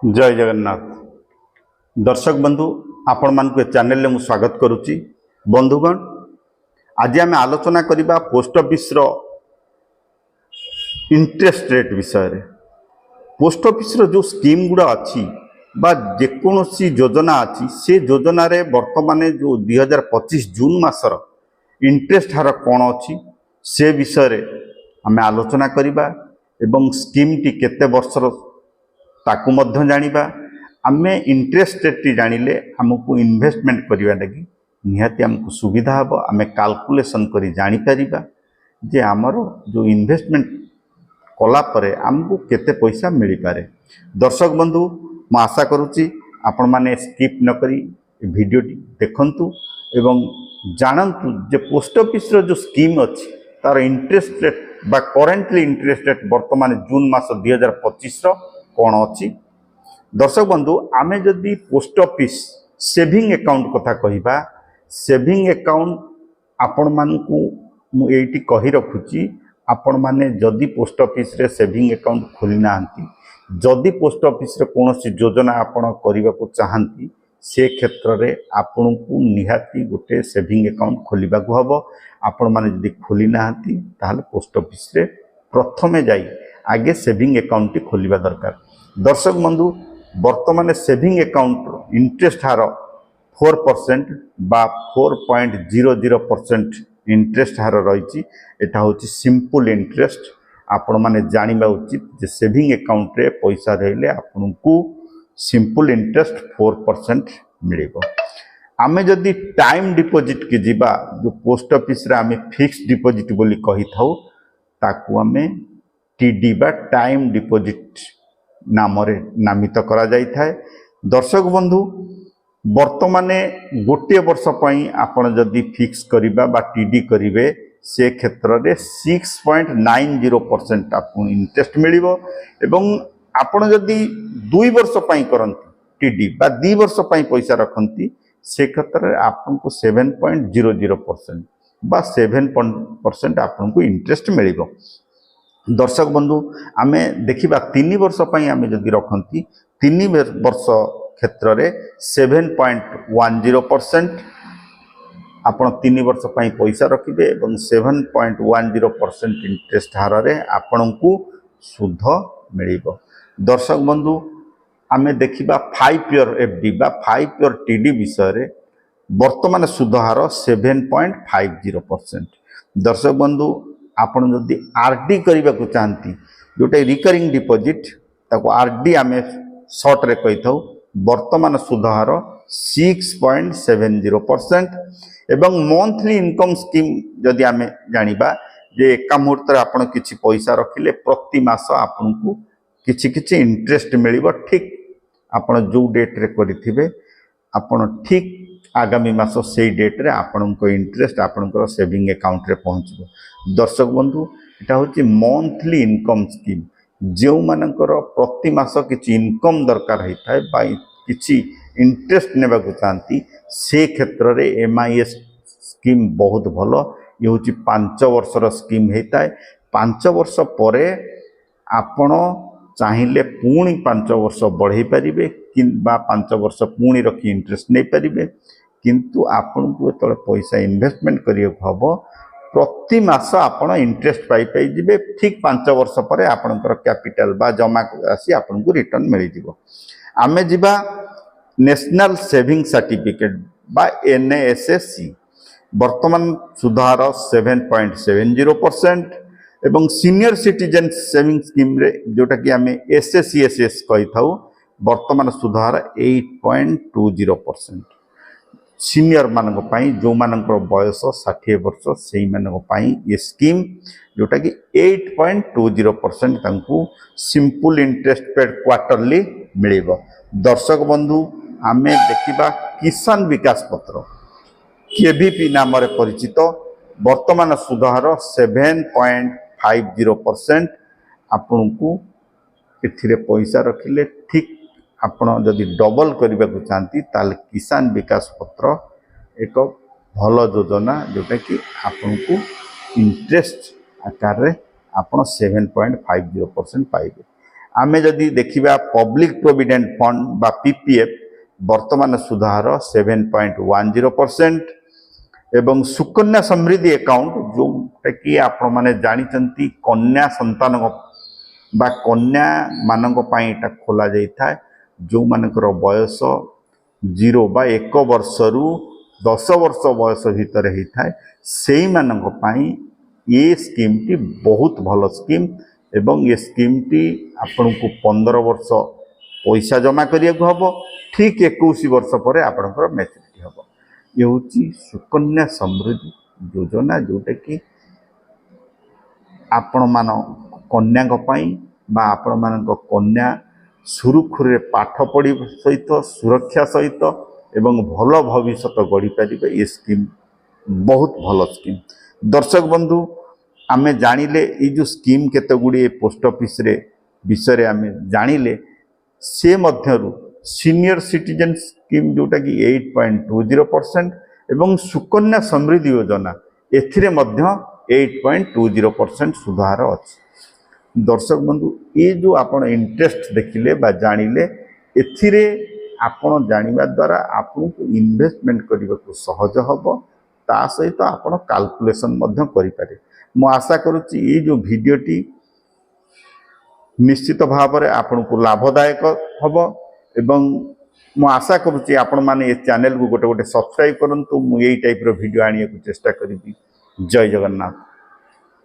जय जगन्नाथ। दर्शक बंधु आपण मान चैनल में स्वागत करुच्ची। बंधुगण, आज आम आलोचना करबा पोस्ट ऑफिस रो इंटरेस्ट रेट विषय रे। पोस्ट ऑफिस रो जो स्कीम गुड़ा अच्छी बा जेकोसी योजना अच्छी से योजना रे वर्तमान जो 2025 जून मासर इंटरेस्ट हार कौन अच्छी से विषय रे आम आलोचना करबा एवं स्कीम टी केते वर्षर ताकू मध्य जानिबा। आमे इंटरेस्ट रेट जानिले हमको इन्वेस्टमेंट करबा लगी निहाती हमको सुविधा हम आमे कैलकुलेशन करी जानि परिबा जे हमर जो इन्वेस्टमेंट कला परे हमको केते पैसा मिली पारे। दर्शक बंधु, म आशा करूची आपण माने स्किप न करी वीडियो देखंतु एवं जानंतु जे पोस्ट ऑफिस रो जो स्कीम अछि तार इंटरेस्ट रेट बा करेंटली इंटरेस्ट रेट वर्तमान जून मास 2025 रो कौन अच्छी। दर्शक बंधु, आमे जदि पोस्ट ऑफिस सेविंग अकाउंट कथा कहिबा, सेविंग अकाउंट आपण मानकू मु एठी कहि रखुची। आपण माने जदि पोस्ट ऑफिस रे सेविंग अकाउंट खोली नांती, जदि पोस्ट ऑफिस रे कोनोसी योजना आपण करिबा को चाहंती, से क्षेत्र रे आपण को निहाती गोटे सेविंग अकाउंट खोलिबा को हबो। आपण माने जदि खोली नांती ताहाले पोस्ट ऑफिस रे प्रथमे जाई आगे सेविंग अकाउंट टी खोलिबा दरकार। दर्शक बंधु, वर्तमान सेविंग अकाउंट इंटरेस्ट हार 4% बा 4.00% इंटरेस्ट हार रही। एटा होची सिंपल इंटरेस्ट। आपण माने जानिबा उचित जे सेविंग अकाउंट रे पैसा रहले आपन को सिंपल इंटरेस्ट 4% मिलिबो। आमे जदि टाइम डिपॉजिट के जिबा, जो पोस्ट ऑफिस रे आमे फिक्स्ड डिपॉजिट बोली कहि थाउ ताकू आमे टीडी बा टाइम डिपॉजिट नाम नामित करा जाई थाए। दर्शक बंधु, वर्तमाने गोटे वर्ष पई आपण जदि फिक्स करिबा बा टीडी करिवे से क्षेत्र रे 6.90% आपन इंटरेस्ट मिलिबो। एवं आपण जदि 2 वर्ष पई करंती टीडी बा 2 वर्ष पई पैसा रखंती से क्षेत्र रे आपन को 7.00% बा 7% आपन को इंटरेस्ट मिलिबो। दर्शक बंधु, आमे देखिबा 3 वर्ष पई आमे जदि रखंती 3 वर्ष क्षेत्र रे 7.10% आपण 3 वर्ष पई पैसा रखिबे एवं 7.10% इंटरेस्ट हार रे आपण को सुध मिलिबो। दर्शक बंधु, आमे देखिबा 5 ईयर एफडी बा 5 ईयर टीडी विषय रे वर्तमान सुध हार 7.50%। दर्शक बंधु, आपण जदि आरडी करबा को चाहती जोटे रिकरिंग डिपॉजिट ताको आरडी आमे शॉर्ट रे कहि थाउ, वर्तमान सुध हार 6.70% एवं मंथली इनकम स्कीम जदि आमे जानिबा जे एका मुहूर्त रे आपण किछि पैसा रखिले प्रति मास आपण को किछि इंटरेस्ट मिलिबो। ठीक आपण जो डेट रे करिथिबे आपण ठीक आगामी मास से डेट रे आपण को इंटरेस्ट आपण सेविंग अकाउंट रे पहुंचबो। दर्शक बंधु, एटा होची मंथली इनकम स्कीम। जो मानकर प्रति मास किछि इनकम दरकार होता बा किछि इंटरेस्ट नेबा को चाहती से क्षेत्र रे एमआईएस स्कीम बहुत भलो। ये होची 5 वर्षर स्कीम होता है। 5 वर्ष परे आपण चाहिए पुणी 5 वर्ष बढ़े पारिबे किंबा 5 वर्ष पुणी रखी इंटरेस्ट नहीं पारिबे। किंतु आपन को तले पैसा इन्वेस्टमेंट करियो हबो प्रति मास आपण इंटरेस्ट पाई पाई जिबे। ठीक 5 वर्ष परे आपनकर कैपिटल बा जमा राशि आपन को रिटर्न मिल जिवो। आमे जिबा नेशनल सेविंग सर्टिफिकेट बा एनएसएससी, वर्तमान सुधार 7.70% एवं सीनियर सिटीजन सेविंग स्कीम रे जोटा कि आमे एसएससीएसएस कहि थाउ, वर्तमान सुधार 8.20%। सीनियर मानक पाई जो मानकर बयस 60 वर्ष से मानक पाई ये स्कीम जोटा कि 8.20% तांकू सिंपल इंटरेस्ट पेड क्वार्टरली मिलिबो। दर्शक बंधु, आमे देखिबा किसान विकास पत्र केवीपी नाम रे परिचित वर्तमान सुधार 7.50% आपण को एथिरे पैसा रखिले ठीक आपण जदि डबल करबा को चाहती ताल किसान विकास पत्र एक भल योजना जोटा कि आपण को इंटरेस्ट आकार रे आपण 7.50% पाइबे। आमे जदि देखिबा पब्लिक प्रोविडेंट फंड बा पीपीएफ वर्तमान सुधार 7.10% एवं सुकन्या समृद्धि अकाउंट जोटा कि आपण माने जानिचंती कन्या संतान बा कन्या मानक पई एटा खोला जाई था जो मानकर बयस 0 बा 1 वर्ष रु 10 वर्ष बयस भीतर ही थाए सेई मानक पई ये स्कीम टी बहुत भलो स्कीम एवं ये स्कीम टी आपन को 15 वर्ष पैसा जमा करिया को हबो ठीक 21 वर्ष पर आपनकर मैच्योरिटी हबो। ये होची सुकन्या समृद्धि योजना जोटा कि आपण मान कन्या बा आपण मान कन्या सुरुखुरे पाठ पढ़ी सहित सुरक्षा सहित एवं भल भविष्य गढ़ी पारे ये स्कीम बहुत भल स्कीम। दर्शक बंधु आमे जानिले ये जो स्कीम केते गुडी पोस्ट ऑफिस रे विषय आमे जानिले से मध्यरु सीनियर सिटीजन स्कीम जोटा कि 8.20% एवं सुकन्या समृद्धि योजना एथिरे मध्य 8.20% सुधार अछि। दर्शक बंधु ये जो आपण इंटरेस्ट देखिले बा जानिले एथिरे आपण जानिबा द्वारा आपन को इन्वेस्टमेंट करबा को सहज हबो ता सहित आपण कैलकुलेशन मध्य करि पारे। मो आशा करूची ये जो वीडियोटी निश्चित भाव में आपन को लाभदायक हबो एवं मो आशा करूची आपण माने ये चैनल को गोटे गोटे सब्सक्राइब करंतु मु यही टाइप रो वीडियो आनिया को चेष्टा करिबी। जय जगन्नाथ।